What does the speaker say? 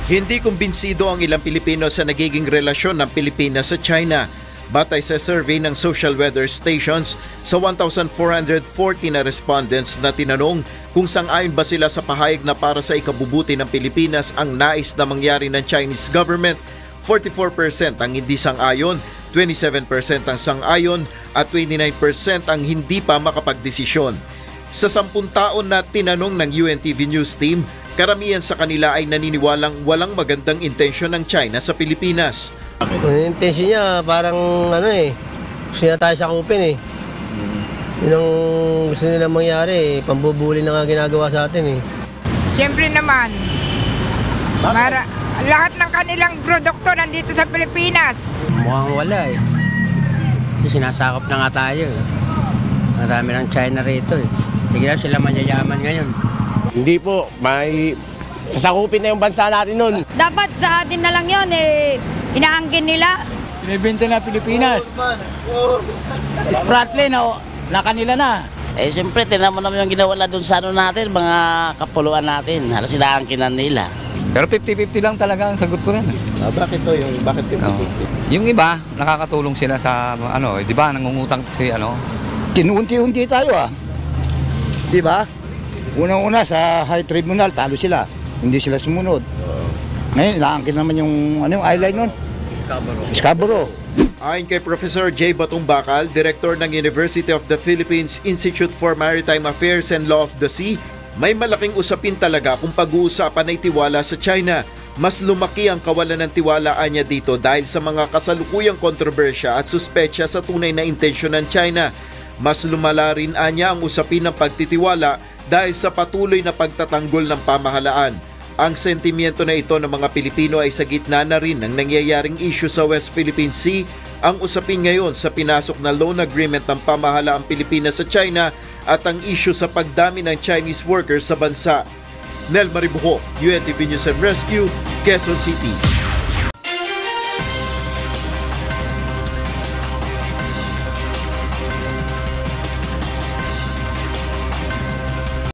Hindi kumbinsido ang ilang Pilipino sa nagiging relasyon ng Pilipinas sa China. Batay sa survey ng Social Weather Stations, sa 1,440 na respondents na tinanong kung sang-ayon ba sila sa pahayag na para sa ikabubuti ng Pilipinas ang nais na mangyari ng Chinese government, 44% ang hindi sang-ayon, 27% ang sang-ayon at 29% ang hindi pa makapagdesisyon. Sa 10 taon na tinanong ng UNTV News Team, karamihan sa kanila ay naniniwalang walang magandang intensyon ng China sa Pilipinas. Yung intensyon niya parang gusto niya tayo sakupin . Yun ang gusto nila mangyari pambubuli na nga ginagawa sa atin . Siyempre naman, lahat ng kanilang produkto nandito sa Pilipinas. Mukhang wala . Sinasakop na nga tayo . Marami ng China rito . Hindi na sila manyayaman ngayon. Hindi po, may sasakupin na yung bansa natin nun. Dapat sa atin na lang yun inaangkin nila. Binibenta na Pilipinas. Spratly na kanila na. Siyempre, tinan mo naman yung ginawa doon sa natin, mga kapuluan natin. Halos inaangkinan nila. Pero 50-50 lang talaga ang sagot ko rin. Bakit to? Bakit 50-50? Yung iba, nakakatulong sila sa, di ba, nangungutang si, Kinunti-unti tayo Di ba? Unang-una sa high tribunal, talo sila. Hindi sila sumunod. Ngayon, naangkin naman yung eyeline nun. Scarborough. Ayon kay Professor J. Batong Bakal, Director ng University of the Philippines Institute for Maritime Affairs and Law of the Sea, may malaking usapin talaga kung pag-uusapan ay tiwala sa China. Mas lumaki ang kawalan ng tiwalaan niya dito dahil sa mga kasalukuyang kontrobersya at suspetsya sa tunay na intensyon ng China. Mas lumala rin anya ang usapin ng pagtitiwala dahil sa patuloy na pagtatanggol ng pamahalaan. Ang sentimiento na ito ng mga Pilipino ay sa gitna na rin ng nangyayaring issue sa West Philippine Sea. Ang usapin ngayon sa pinasok na loan agreement ng pamahalaang Pilipinas sa China at ang issue sa pagdami ng Chinese workers sa bansa. Nel Maribuho, UNTV News and Rescue, Quezon City.